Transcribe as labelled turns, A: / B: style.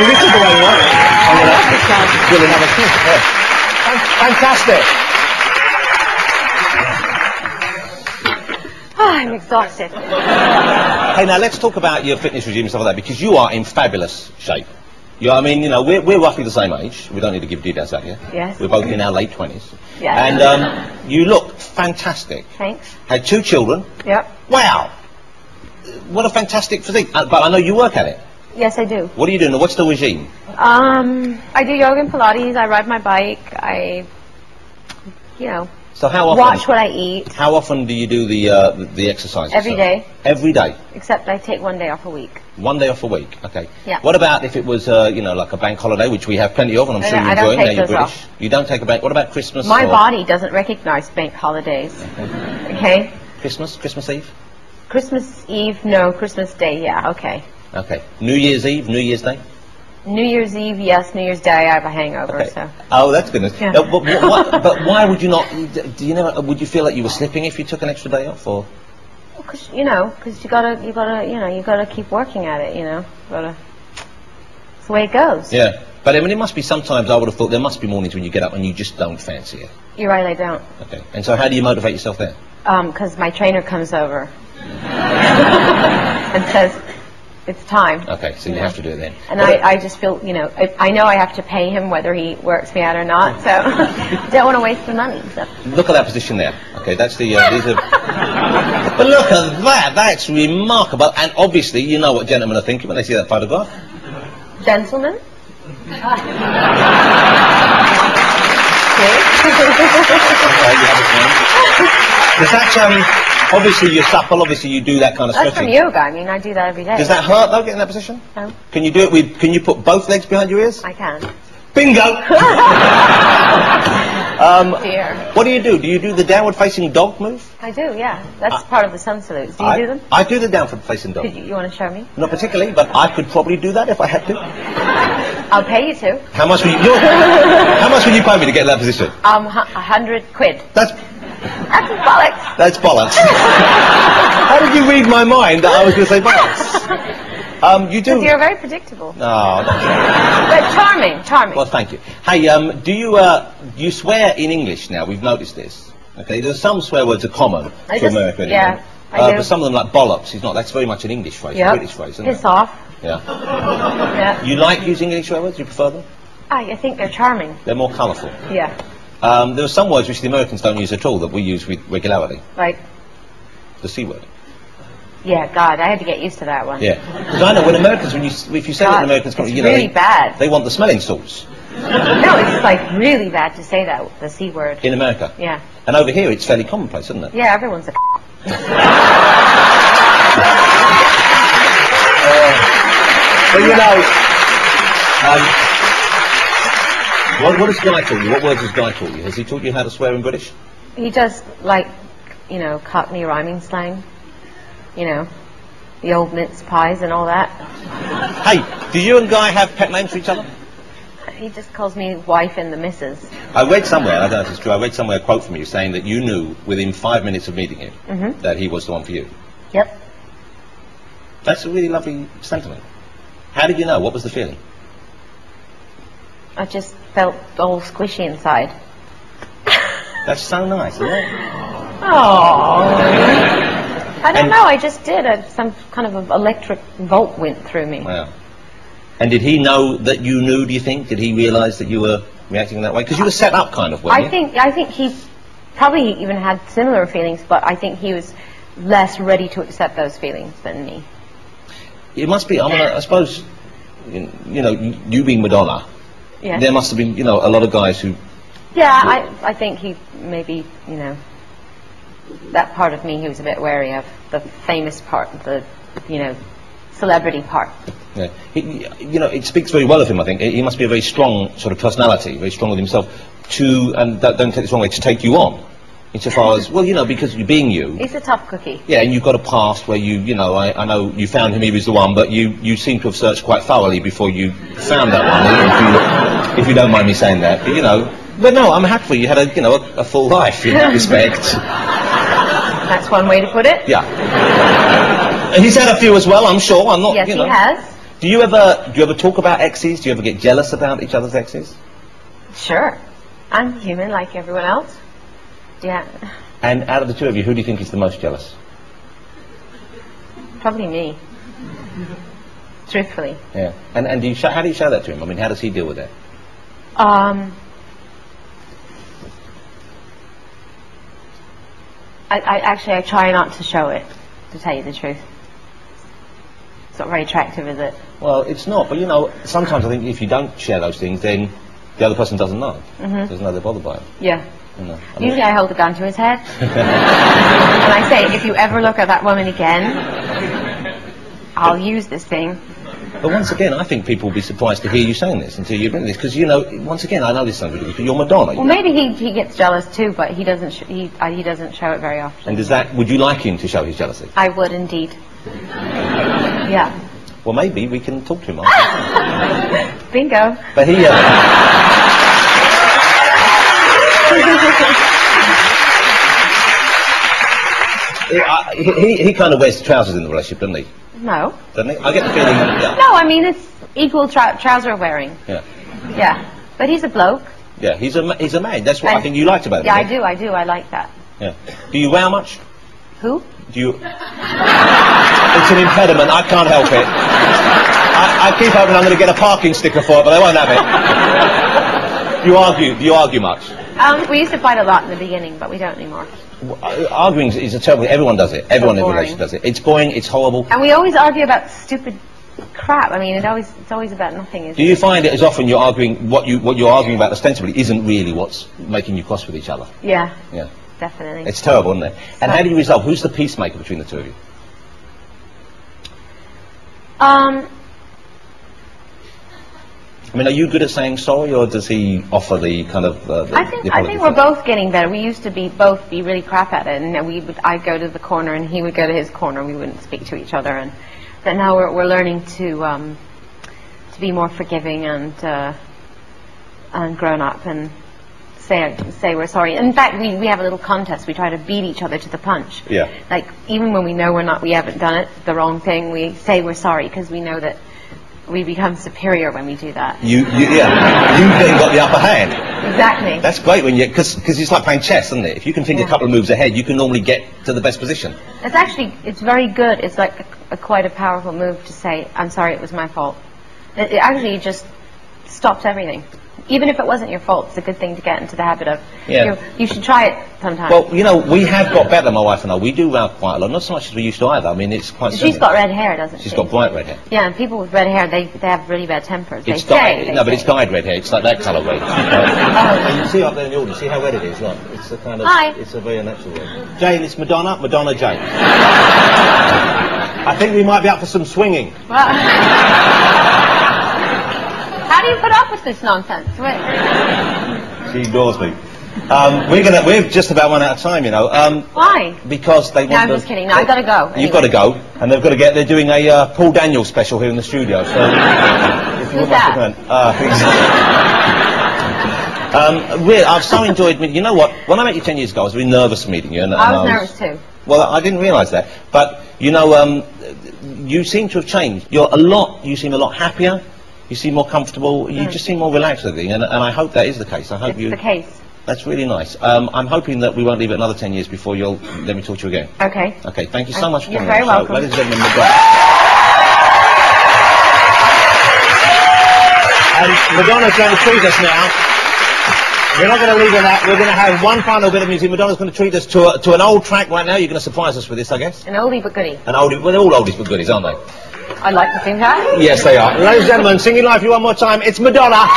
A: See, this is the way you want it. I'm going to drill another kiss. Fantastic.
B: Oh, I'm exhausted.
A: Hey, now let's talk about your fitness regime and stuff like that, because you are in fabulous shape. I mean, we're roughly the same age. We don't need to give details out here.
B: Yes.
A: We're both in our late 20s.
B: Yes.
A: And you look fantastic.
B: Thanks.
A: Had 2 children.
B: Yep.
A: Wow. What a fantastic physique. But I know you work at it.
B: Yes, I do.
A: What are you doing? What's the regime?
B: I do yoga and Pilates. I ride my bike.
A: So how often?
B: Watch what I eat.
A: How often do you do the exercises?
B: Every day.
A: Every day?
B: Except I take 1 day off a week.
A: 1 day off a week, okay.
B: Yeah.
A: What about if it was, like a bank holiday, which we have plenty of, and I'm sure you enjoy.
B: I don't take those off.
A: You don't take a bank. What about Christmas?
B: My body doesn't recognize bank holidays. Okay.
A: Christmas Eve?
B: Christmas Eve, no. Christmas Day, yeah. Okay.
A: Okay. New Year's Eve, New Year's Day?
B: New Year's Eve, yes. New Year's Day, I have a hangover.
A: Okay.
B: So.
A: Oh, that's goodness.
B: Yeah.
A: But why would you not? Would you feel like you were slipping if you took an extra day off, or?
B: Because you gotta keep working at it. It's the way it goes.
A: Yeah. But I mean, it must be sometimes. I would have thought there must be mornings when you get up and you just don't fancy it.
B: You're right, I don't.
A: Okay. And so, how do you motivate yourself there?
B: Because my trainer comes over and says, it's time.
A: Okay, so you have to do it then.
B: And I just feel, I know I have to pay him whether he works me out or not, so don't want to waste the money. So.
A: Look at that position there. Okay, that's the, these are... But look at that, that's remarkable. And obviously, you know what gentlemen are thinking when they see that photograph.
B: Gentlemen?
A: Does that, obviously you're supple, obviously you do that kind of stretching.
B: That's from yoga, I mean, I do that every day.
A: Does that hurt though, getting in that position?
B: No.
A: Can you do it with, can you put both legs behind your ears?
B: I can.
A: Bingo!
B: Dear.
A: What do? Do you do the downward facing dog move?
B: I do, yeah. That's part of the sun salutes. Do you do them?
A: I do the downward facing dog.
B: You want to show me?
A: Not particularly, but I could probably do that if I had to.
B: I'll pay you to.
A: How much will you, how much will you pay me to get in that position?
B: 100 quid.
A: That's
B: bollocks.
A: That's bollocks. How did you read my mind that I was going to say bollocks? You do.
B: Because you're very predictable.
A: No,
B: but charming.
A: Well, thank you. Hey, do you swear in English now? We've noticed this. Okay, there's some swear words are common to America.
B: Yeah, I do.
A: But some of them, like bollocks, is not. That's very much an English phrase, a British phrase, isn't it?
B: Piss off.
A: Yeah.
B: Yeah.
A: You like using English swear words? Do you prefer them?
B: I think they're charming.
A: They're more colourful.
B: Yeah.
A: There are some words which the Americans don't use at all that we use with regularity.
B: Like?
A: The C word.
B: Yeah, God, I had to get used to that one.
A: Yeah. Because I know when Americans, if you say that in Americans,
B: it's really bad.
A: They want the smelling salts.
B: No, it's like really bad to say that, the C word.
A: In America?
B: Yeah.
A: And over here it's fairly commonplace, isn't it?
B: Yeah, everyone's a
A: But what has Guy taught you? What words has Guy taught you? Has he taught you how to swear in British?
B: He does, like, Cockney rhyming slang. The old mince pies and all that.
A: Hey, do you and Guy have pet names for each other?
B: He just calls me wife and the missus.
A: I read somewhere, I don't know if it's true, I read somewhere a quote from you saying that you knew within 5 minutes of meeting him that he was the one for you.
B: Yep.
A: That's a really lovely sentiment. How did you know? What was the feeling?
B: I just felt all squishy inside.
A: That's so nice, isn't it?
B: Oh. I don't know, I just did. Some kind of electric volt went through me.
A: Wow. And did he know that you knew, do you think? Did he realise that you were reacting in that way? Because you were set up kind of, weren't you?
B: I think he probably even had similar feelings, but I think he was less ready to accept those feelings than me.
A: It must be, I suppose, you being Madonna, there must have been, a lot of guys who...
B: Yeah, I think he maybe, that part of me he was a bit wary of, the famous part, the, celebrity part.
A: Yeah. It speaks very well of him, I think. He must be a very strong sort of personality, very strong with himself, and don't take this wrong way, to take you on. Insofar as, well, because you're being you.
B: He's a tough cookie.
A: Yeah, and you've got a past where I know you found him, he was the one, but you seem to have searched quite thoroughly before you found that one, if you don't mind me saying that. But no, I'm happy you had a full life in that respect.
B: That's one way to put it.
A: Yeah. And he's had a few as well, I'm sure. I'm not,
B: Yes, he has.
A: Do you ever talk about exes? Do you ever get jealous about each other's exes?
B: Sure. I'm human like everyone else. Yeah.
A: And out of the two of you, who do you think is the most jealous?
B: Probably me. Truthfully.
A: Yeah. And how do you show that to him? I mean, how does he deal with that?
B: I try not to show it, to tell you the truth. It's not very attractive, is it?
A: Well, it's not, but you know, sometimes I think if you don't share those things, then the other person doesn't know. Doesn't know they're bothered by it.
B: Yeah.
A: You know,
B: Usually I hold the gun to his head. And I say, if you ever look at that woman again, I'll use this thing.
A: But once again, I think people will be surprised to hear you saying this until you admit this, because you know, once again, I know this sounds ridiculous, but you're Madonna.
B: Well, maybe he gets jealous too, but he doesn't. He doesn't show it very often.
A: And would you like him to show his jealousy?
B: I would indeed. Yeah.
A: Well, maybe we can talk to him.
B: Bingo.
A: But he. He kind of wears the trousers in the relationship, doesn't he?
B: No.
A: Doesn't he? I get the feeling. Yeah.
B: No, I mean it's equal trouser wearing.
A: Yeah.
B: Yeah, but he's a bloke.
A: Yeah, he's a man. That's what I think you liked about him.
B: Yeah, I do. I like that.
A: Yeah. Do you wear much?
B: Who?
A: Do you? It's an impediment. I can't help it. I keep hoping I'm going to get a parking sticker for it, but I won't have it. Do you argue much?
B: We used to fight a lot in the beginning, but we don't anymore.
A: Arguing is a terrible. Everyone does it. Everyone in a relationship does it. It's boring. It's horrible.
B: And we always argue about stupid crap. I mean, it's always about nothing.
A: Do you find it as often you're arguing what you're arguing about ostensibly isn't really what's making you cross with each other?
B: Yeah.
A: Yeah.
B: Definitely.
A: It's terrible, isn't it? And how do you resolve? Who's the peacemaker between the two of you? I mean, are you good at saying sorry, or does he offer the kind of?
B: I think we're both getting better. We used to both be really crap at it, and I'd go to the corner, and he would go to his corner. We wouldn't speak to each other, and but now we're learning to be more forgiving and grown up and say we're sorry. In fact, we have a little contest. We try to beat each other to the punch.
A: Yeah.
B: Like even when we know we haven't done it, the wrong thing, we say we're sorry because we know that we become superior when we do that.
A: You've then got the upper hand.
B: Exactly.
A: That's great when because it's like playing chess, isn't it? If you can think a couple of moves ahead, you can normally get to the best position.
B: It's very good. It's like quite a powerful move to say, I'm sorry, it was my fault. It actually just stops everything. Even if it wasn't your fault, it's a good thing to get into the habit of.
A: Yeah.
B: You should try it sometime.
A: Well, you know, we have got better, my wife and I. We do row quite a lot, not so much as we used to either. I mean, it's quite.
B: She's got red hair, doesn't she?
A: She's got bright red hair.
B: Yeah, and people with red hair, they have really bad tempers.
A: But it's dyed red hair. It's like that colour red. And you see up there in the audience, see how red it is. Look, it's a kind of.
B: Hi.
A: It's a very natural red. Jane, it's Madonna Jane. I think we might be up for some swinging.
B: How do you put up with this nonsense?
A: She ignores me. We've just about run out of time, you know.
B: Why?
A: Because they want.
B: No, I'm just kidding. No, I've got to go.
A: You've got to go, and they've got to get. They're doing a Paul Daniels special here in the studio. So,
B: who's that?
A: I've so enjoyed meeting. You know what? When I met you 10 years ago, I was really nervous meeting you.
B: I was nervous too.
A: Well, I didn't realise that, but you know, you seem to have changed. You seem a lot happier. You seem more comfortable. You just seem more relaxed with everything, and I hope that is the case. I hope
B: it's the case.
A: That's really nice. I'm hoping that we won't leave it another 10 years before you'll let me talk to you again.
B: Okay.
A: Okay. Thank you so much for coming.
B: You're very welcome.
A: Ladies and gentlemen, Madonna. And Madonna's going to treat us now. We're not going to leave it at that. We're going to have one final bit of music. Madonna's going to treat us to an old track right now. You're going to surprise us with this, I guess.
B: An oldie but goodie.
A: An oldie. Well, they're all oldies but goodies, aren't they?
B: I'd like to think that.
A: Yes, they are. Ladies and gentlemen, singing live for you one more time. It's Madonna.